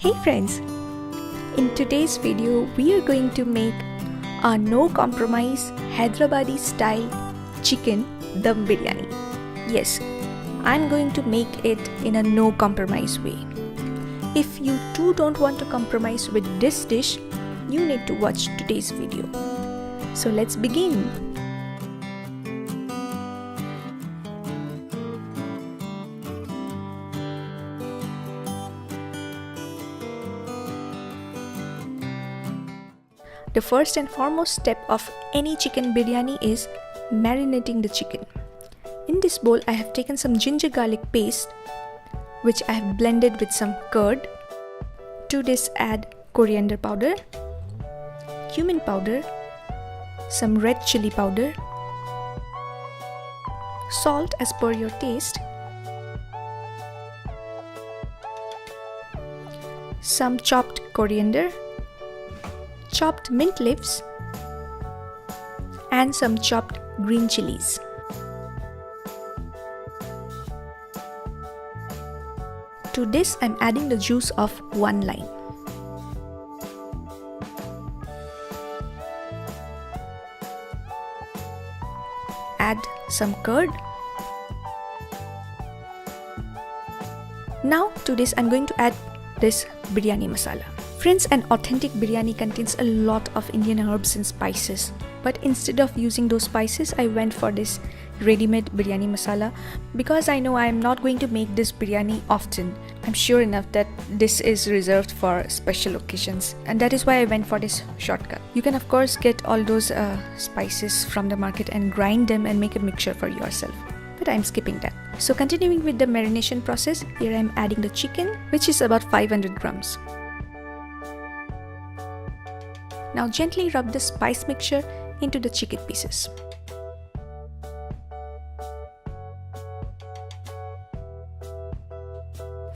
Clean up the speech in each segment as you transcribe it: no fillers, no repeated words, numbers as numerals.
Hey friends, in today's video we are going to make a no compromise Hyderabadi style chicken dum biryani. Yes, I'm going to make it in a no compromise way. If you too don't want to compromise with this dish, you need to watch today's video. So let's begin. The first and foremost step of any chicken biryani is marinating the chicken. In this bowl, I have taken some ginger garlic paste, which I have blended with some curd. To this, add coriander powder, cumin powder, some red chilli powder, salt as per your taste, some chopped coriander, chopped mint leaves, and some chopped green chilies. To this, I'm adding the juice of 1 lime. Add some curd. Now to this, I'm going to add this biryani masala. Friends, an authentic biryani contains a lot of Indian herbs and spices, but instead of using those spices, I went for this ready-made biryani masala because I know I am not going to make this biryani often. I'm sure enough that this is reserved for special occasions, and that is why I went for this shortcut. You can of course get all those spices from the market and grind them and make a mixture for yourself, but I'm skipping that. So continuing with the marination process, here I'm adding the chicken, which is about 500 grams. Now gently rub the spice mixture into the chicken pieces.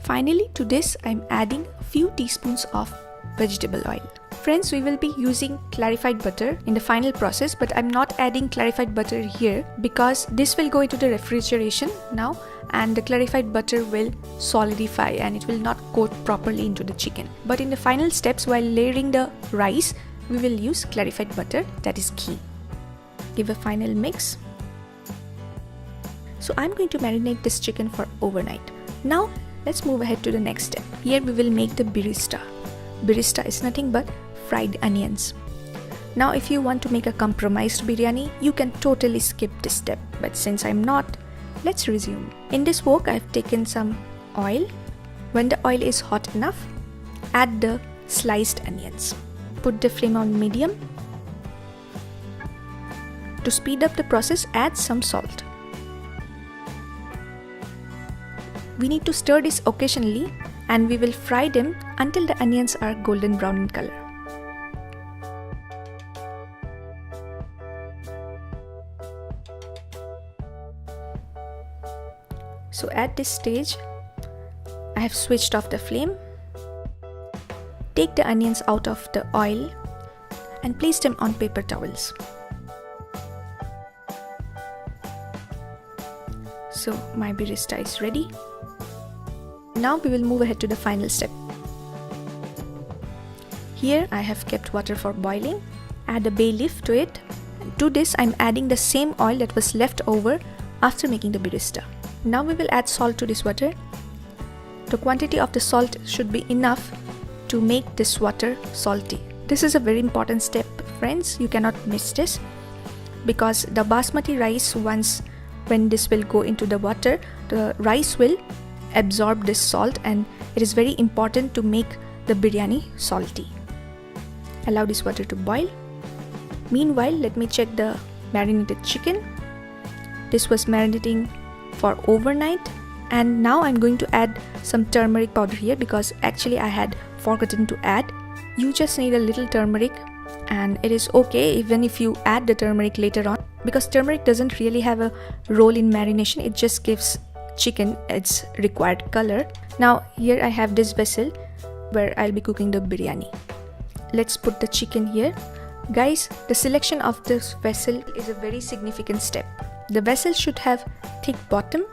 Finally, to this I'm adding a few teaspoons of vegetable oil. Friends, we will be using clarified butter in the final process, but I'm not adding clarified butter here because this will go into the refrigeration now and the clarified butter will solidify and it will not coat properly into the chicken. But in the final steps, while layering the rice, we will use clarified butter, that is key. Give a final mix. So I'm going to marinate this chicken for overnight. Now let's move ahead to the next step. Here we will make the birista. Birista is nothing but fried onions. Now if you want to make a compromised biryani, you can totally skip this step, but since I'm not, let's resume. In this wok, I've taken some oil. When the oil is hot enough, add the sliced onions. Put the flame on medium. To speed up the process, add some salt. We need to stir this occasionally and we will fry them until the onions are golden brown in color. So at this stage, I have switched off the flame. Take the onions out of the oil and place them on paper towels. So my birista is ready. Now we will move ahead to the final step. Here I have kept water for boiling. Add a bay leaf to it. And to this I'm adding the same oil that was left over after making the birista. Now we will add salt to this water. The quantity of the salt should be enough to make this water salty. This is a very important step, friends. You cannot miss this because the basmati rice, when this will go into the water, the rice will absorb this salt and it is very important to make the biryani salty. Allow this water to boil. Meanwhile, let me check the marinated chicken. This was marinating for overnight, and now I'm going to add some turmeric powder here because actually I had forgotten to add. You just need a little turmeric and it is okay even if you add the turmeric later on because turmeric doesn't really have a role in marination, it just gives chicken its required color. Now here I have this vessel where I'll be cooking the biryani. Let's put the chicken here. Guys, the selection of this vessel is a very significant step. The vessel should have thick bottom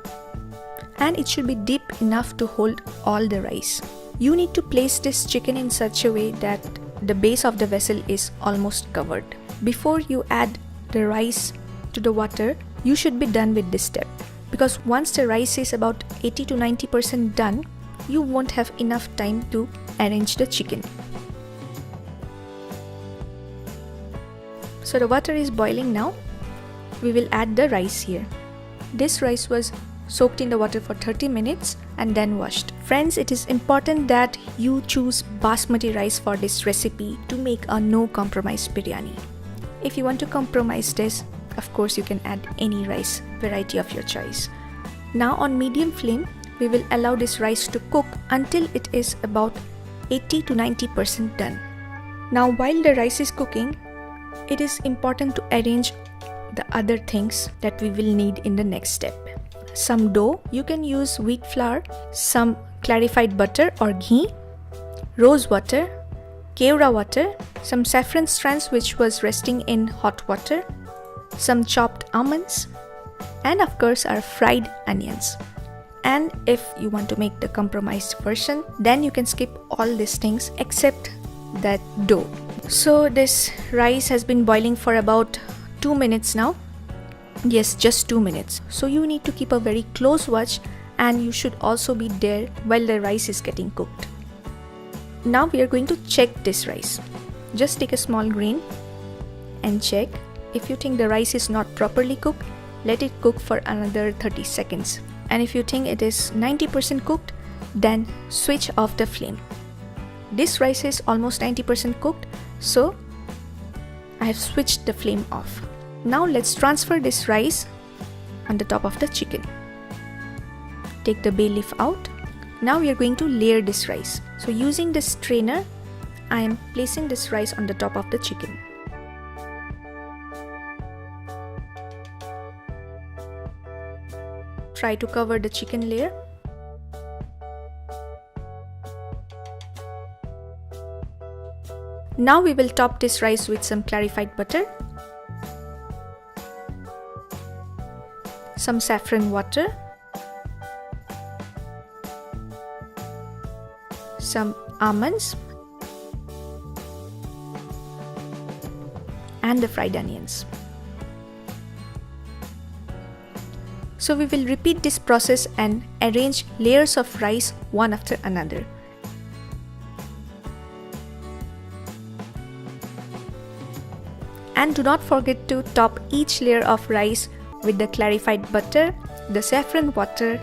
and it should be deep enough to hold all the rice. You need to place this chicken in such a way that the base of the vessel is almost covered. Before you add the rice to the water, you should be done with this step, because once the rice is about 80 to 90% done, you won't have enough time to arrange the chicken. So the water is boiling now. We will add the rice here. This rice was soaked in the water for 30 minutes and then washed. Friends, it is important that you choose Basmati rice for this recipe to make a no compromise biryani. If you want to compromise this, of course you can add any rice variety of your choice. Now on medium flame, we will allow this rice to cook until it is about 80 to 90% done. Now while the rice is cooking, it is important to arrange the other things that we will need in the next step. Some dough, you can use wheat flour, some clarified butter or ghee, rosewater, Kewra water, some saffron strands which was resting in hot water, some chopped almonds, and of course our fried onions. And if you want to make the compromised version, then you can skip all these things except that dough. So this rice has been boiling for about 2 minutes now. Yes, just 2 minutes. So you need to keep a very close watch, and you should also be there while the rice is getting cooked. Now we are going to check this rice. Just take a small grain and check. If you think the rice is not properly cooked, let it cook for another 30 seconds. And if you think it is 90% cooked, then switch off the flame. This rice is almost 90% cooked, so I have switched the flame off. Now let's transfer this rice on the top of the chicken. Take the bay leaf out. Now we are going to layer this rice. So using the strainer, I am placing this rice on the top of the chicken. Try to cover the chicken layer. Now we will top this rice with some clarified butter, some saffron water, some almonds, and the fried onions. So we will repeat this process and arrange layers of rice one after another. And do not forget to top each layer of rice with the clarified butter, the saffron water,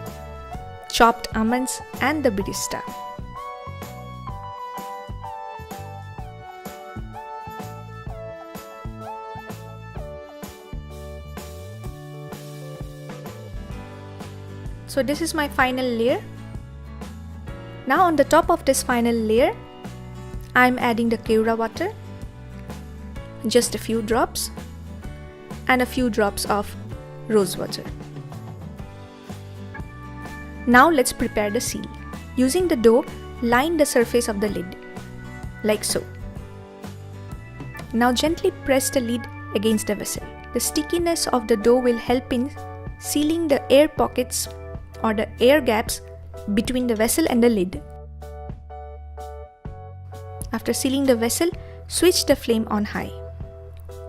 chopped almonds, and the birista. So this is my final layer. Now on the top of this final layer, I am adding the Kewra water, just a few drops, and a few drops of rosewater. Now let's prepare the seal. Using the dough, line the surface of the lid, like so. Now gently press the lid against the vessel. The stickiness of the dough will help in sealing the air pockets or the air gaps between the vessel and the lid. After sealing the vessel, switch the flame on high.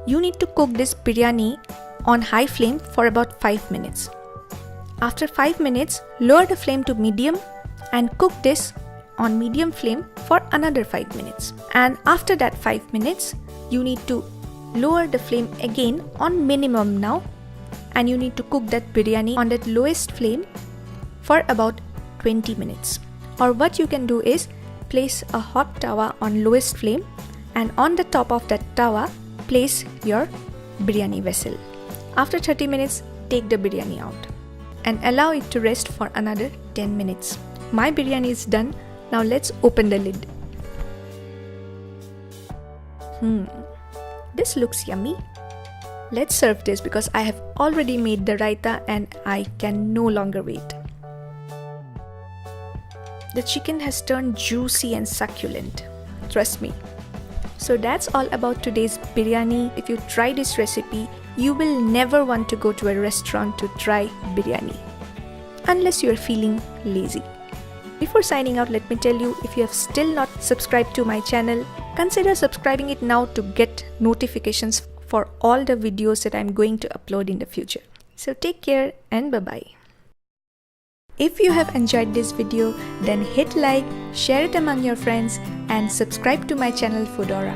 You need to cook this biryani on high flame for about 5 minutes. After 5 minutes, lower the flame to medium and cook this on medium flame for another 5 minutes. And after that 5 minutes, you need to lower the flame again on minimum now, and you need to cook that biryani on that lowest flame for about 20 minutes. Or what you can do is place a hot tawa on lowest flame, and on the top of that tawa place your biryani vessel. After 30 minutes, take the biryani out and allow it to rest for another 10 minutes. My biryani is done. Now let's open the lid. This looks yummy. Let's serve this because I have already made the raita and I can no longer wait. The chicken has turned juicy and succulent. Trust me. So that's all about today's biryani. If you try this recipe, you will never want to go to a restaurant to try biryani, unless you are feeling lazy. Before signing out, let me tell you, if you have still not subscribed to my channel, consider subscribing it now to get notifications for all the videos that I'm going to upload in the future. So take care and bye-bye. If you have enjoyed this video, then hit like, share it among your friends and subscribe to my channel Foodora.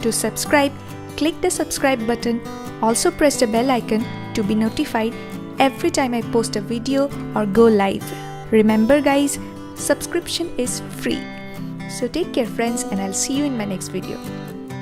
To subscribe, click the subscribe button. Also press the bell icon to be notified every time I post a video or go live. Remember guys, subscription is free. So take care friends, and I'll see you in my next video.